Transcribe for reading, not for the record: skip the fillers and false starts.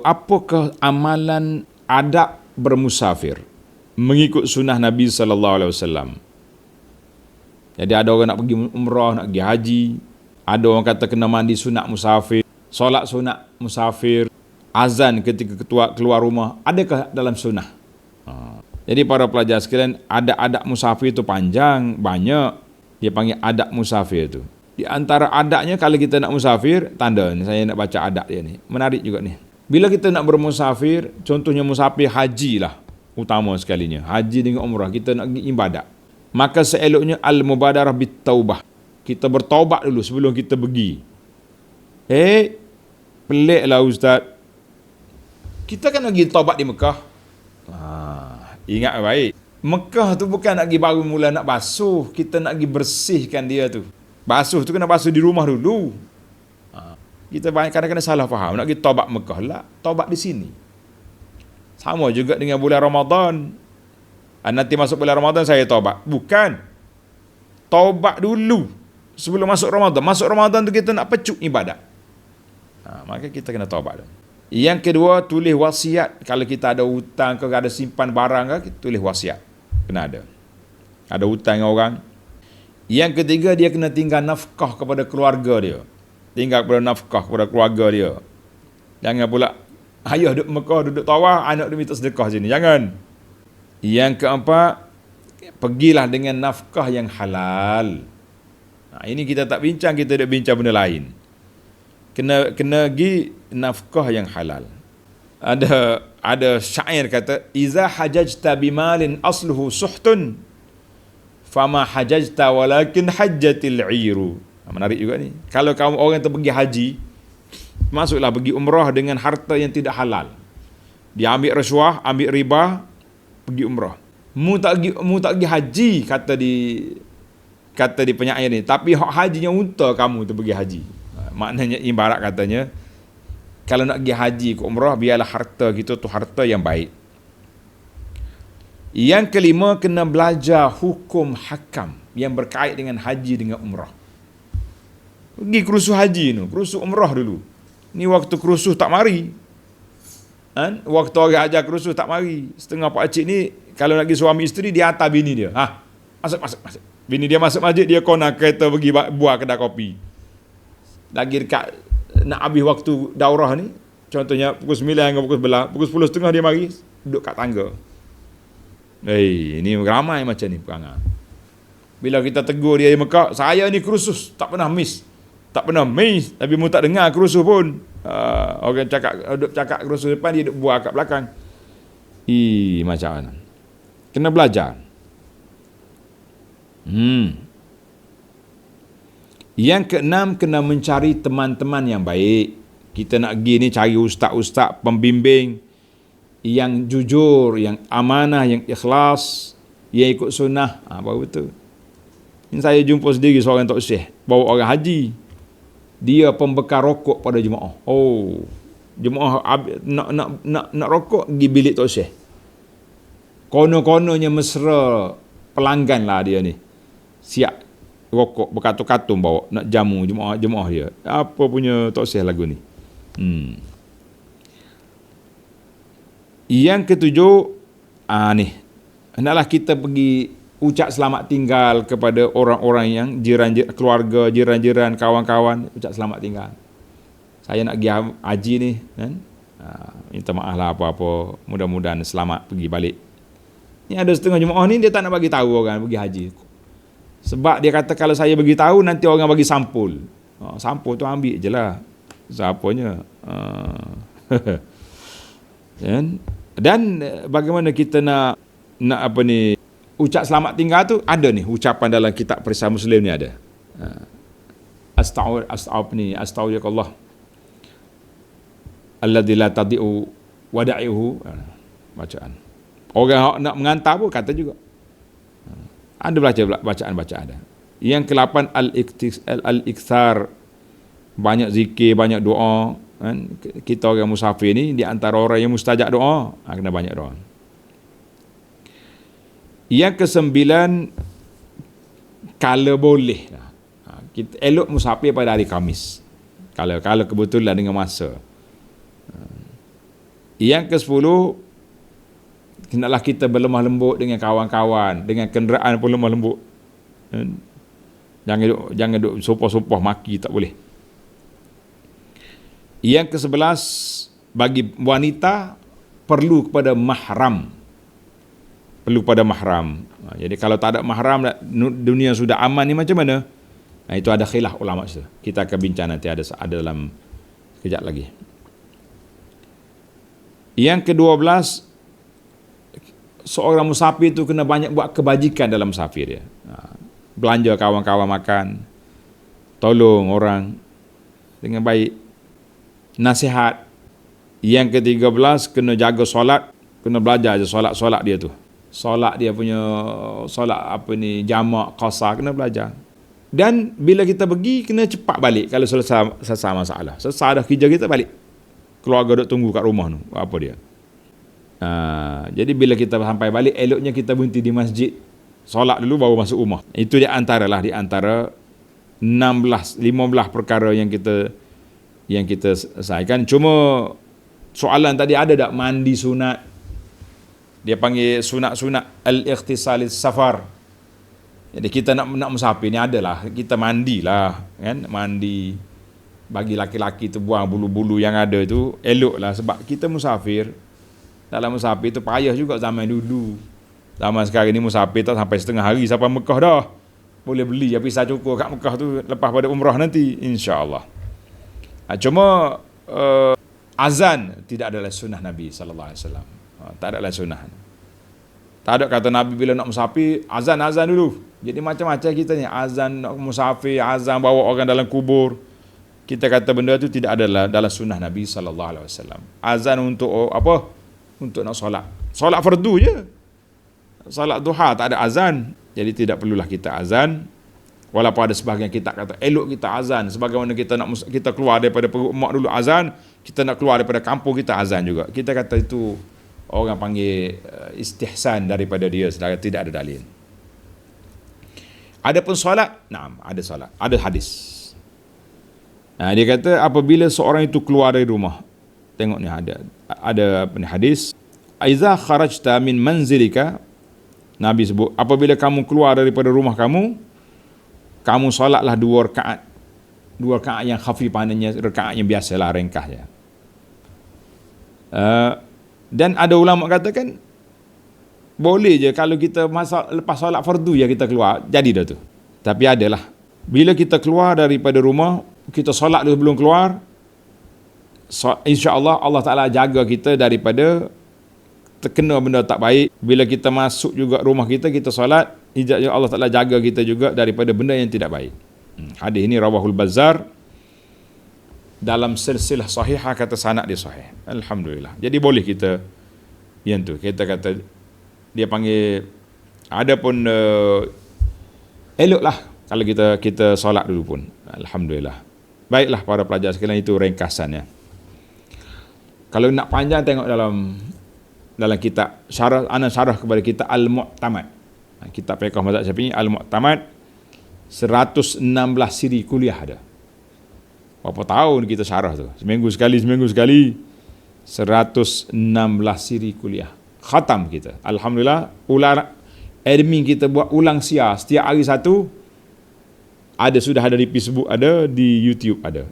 apakah amalan adab bermusafir mengikut sunnah Nabi sallallahu alaihi wasallam? Jadi ada orang nak pergi umrah, nak pergi haji, ada orang kata kena mandi sunat musafir, solat sunat musafir, azan ketika keluar rumah, adakah dalam sunnah? Jadi para pelajar sekalian, adab musafir itu panjang, banyak. Dia panggil adab musafir itu. Di antara adabnya kalau kita nak musafir, tanda ni saya nak baca adab dia ni. Menarik juga ni. Bila kita nak bermusafir, contohnya musafir haji lah utama sekalinya. Haji dengan umrah, kita nak pergi ibadat. Maka seeloknya al-mubadarah bit-taubah. Kita bertaubat dulu sebelum kita pergi. Peliklah ustaz. Kita kan pergi taubat di Mekah. Ingat baik. Mekah tu bukan nak pergi baru mula nak basuh. Kita nak pergi bersihkan dia tu. Basuh tu kena basuh di rumah dulu. Kita kadang-kadang salah faham. Nak pergi taubat Mekah lah. Taubat di sini. Sama juga dengan bulan Ramadan. Nanti masuk bulan Ramadan saya taubat. Bukan. Taubat dulu sebelum masuk Ramadan. Masuk Ramadan tu kita nak pecut ibadat. Maka kita kena taubat. Yang kedua, tulis wasiat. Kalau kita ada hutang ke ada simpan barang ke, kita tulis wasiat. Kena ada. Ada hutang dengan orang. Yang ketiga, dia kena tinggal nafkah kepada keluarga dia. Tinggal kepada nafkah kepada keluarga dia. Jangan pula ayah duduk Mekah, duduk tawaf, anak dia minta sedekah sini. Jangan. Yang keempat, pergilah dengan nafkah yang halal. Ini kita tak bincang, kita dah bincang benda lain. Kena pergi nafkah yang halal. Ada syair kata, iza hajajta bimalin asluhu suhtun fama hajajta walakin hajjatil iru. Menarik juga ni. Kalau kamu orang yang pergi haji, masuklah pergi umrah dengan harta yang tidak halal. Dia ambil rasuah, ambil riba, pergi umrah. Mu tak pergi haji, kata di penyair ni. Tapi hak hajinya unta kamu tu pergi haji. Maknanya ibarat katanya, kalau nak pergi haji ke umrah, biarlah harta kita tu harta yang baik. Yang kelima, kena belajar hukum hakam yang berkait dengan haji dengan umrah. Pergi kerusuh haji tu, kerusuh umrah dulu. Ni waktu kerusuh tak mari. Waktu orang ajar kerusuh tak mari. Setengah pakcik ni, kalau lagi suami isteri, dia hantar bini dia. Masuk. Bini dia masuk masjid, dia kona kereta pergi buah kedai kopi. Lagi dekat nak habis waktu daurah ni, contohnya pukul 9 hingga pukul 11, pukul 10.30 dia mari, duduk kat tangga. Ini ramai macam ni perangai. Bila kita tegur dia di Mekah, saya ni kerusus, tak pernah miss. Tapi mu tak dengar kerusuh pun. Orang cakap kerusuh depan, dia duduk buah kat belakang. Macam mana? Kena belajar. Yang keenam, kena mencari teman-teman yang baik. Kita nak pergi ni cari ustaz-ustaz pembimbing yang jujur, yang amanah, yang ikhlas, yang ikut sunnah. Baru betul. Ini saya jumpa sendiri seorang tok syekh bawa orang haji. Dia pembekal rokok pada jemaah. Jemaah nak rokok, pergi bilik tok syekh. Kono-kononya mesra pelanggan lah dia ni. Siap rokok berkatung-katung bawa nak jamu jemaah dia. Apa punya tok syekh lagu ni. Yang ketujuh, ni hendaklah kita pergi ucap selamat tinggal kepada orang-orang yang keluarga, jiran-jiran, kawan-kawan, ucap selamat tinggal. Saya nak pergi haji ni kan. Minta maaf lah apa-apa, mudah-mudahan selamat pergi balik. Ni ada setengah jemaah ni dia tak nak bagi tahu orang pergi haji. Sebab dia kata kalau saya bagi tahu nanti orang bagi sampul. Sampul tu ambil je lah. Siapanya. Dan bagaimana kita nak apa ni, ucap selamat tinggal tu ada ni ucapan dalam kitab Perisai Muslim ni ada. Astaghfirullah alladzi la tadi'u wada'ihu, bacaan. Orang nak mengantar pun kata juga. Ada bacaan ada. Yang ke-8, al-iktsar, banyak zikir, banyak doa kan. Kita orang musafir ni di antara orang yang mustajab doa, kena banyak doa. Yang ke-9, kalau boleh kita elok musafir pada hari Khamis. Kalau kebetulan dengan masa. Yang ke-10, hendaklah kita berlemah lembut dengan kawan-kawan, dengan kenderaan pun lemah lembut. Jangan duk sumpah-sumpah maki, tak boleh. Yang ke-11, bagi wanita perlu kepada mahram. Perlu pada mahram. Jadi kalau tak ada mahram, dunia sudah aman ni macam mana? Itu ada khilaf ulama itu. Kita akan bincang nanti, ada dalam kejap lagi. Yang ke-12, seorang musafir itu kena banyak buat kebajikan dalam musafir dia. Belanja kawan-kawan makan, tolong orang dengan baik, nasihat. Yang ke-13, kena jaga solat, kena belajar je solat dia tu. Solat dia punya solat jamak, qasar, kena belajar. Dan bila kita pergi, kena cepat balik kalau selesai masalah. Selesai dah kerja kita, balik. Keluarga duk tunggu kat rumah tu, apa dia. Jadi bila kita sampai balik, eloknya kita berhenti di masjid, solat dulu baru masuk rumah. Itu di antara 15 perkara yang kita selesaikan. Cuma soalan tadi, ada tak mandi sunat? Dia panggil sunat-sunat al-ikhtisalis safar. Jadi kita nak musafir ni adalah kita mandilah, kan? Mandi, bagi laki-laki tu buang bulu-bulu yang ada tu, eloklah, sebab kita musafir. Dalam musafir tu payah juga zaman dulu. Zaman sekarang ni musafir tak sampai setengah hari sampai Mekah dah. Boleh beli pisah cukur kat Mekah tu lepas pada umrah nanti, insya-Allah. Cuma azan tidak adalah sunnah Nabi sallallahu alaihi wasallam. Tak adalah sunnah. Tak ada kata Nabi bila nak musafir, azan dulu. Jadi macam-macam kita ni, azan nak musafir, azan bawa orang dalam kubur. Kita kata benda tu tidak adalah dalam sunnah Nabi sallallahu alaihi wasallam. Azan untuk apa? Untuk nak solat. Solat fardu je. Solat duha tak ada azan. Jadi tidak perlulah kita azan. Walaupun ada sebahagian kita kata elok kita azan, sebagaimana kita keluar daripada perut mak dulu azan, kita nak keluar daripada kampung kita azan juga. Kita kata itu orang panggil istihsan daripada dia, sedangkan tidak ada dalil. Adapun solat, ada solat, ada hadis. Dia kata apabila seorang itu keluar dari rumah, tengok ni ada hadis, aiza kharajta min manzilika, Nabi sebut apabila kamu keluar daripada rumah kamu solatlah 2 rakaat. 2 rakaat yang khafif, maknanya rakaat yang biasalah, ringkas je. Dan ada ulama katakan boleh je kalau kita lepas solat fardu ya kita keluar, jadi dah tu. Tapi adalah bila kita keluar daripada rumah, kita solat dulu sebelum keluar, insya-Allah Allah Taala jaga kita daripada terkena benda tak baik. Bila kita masuk juga rumah kita solat, Allah Taala jaga kita juga daripada benda yang tidak baik. Hadis ini rawahul Bazzar dalam silsilah sahihah, kata sanad dia sahih. Alhamdulillah. Jadi boleh kita yang tu, kita kata dia panggil, adapun eloklah kalau kita solat dulu pun. Alhamdulillah. Baiklah para pelajar sekalian, itu ringkasannya. Kalau nak panjang, tengok dalam kitab syarah kepada kita Al-Mu'tamad. Kitab fiqh mazhab Syafi'i Al-Mu'tamad, 116 siri kuliah ada. Berapa tahun kita syarah tu? Seminggu sekali 116 siri kuliah. Khatam kita. Alhamdulillah, admin kita buat ulang siar setiap hari satu. Sudah ada di Facebook, ada di YouTube ada.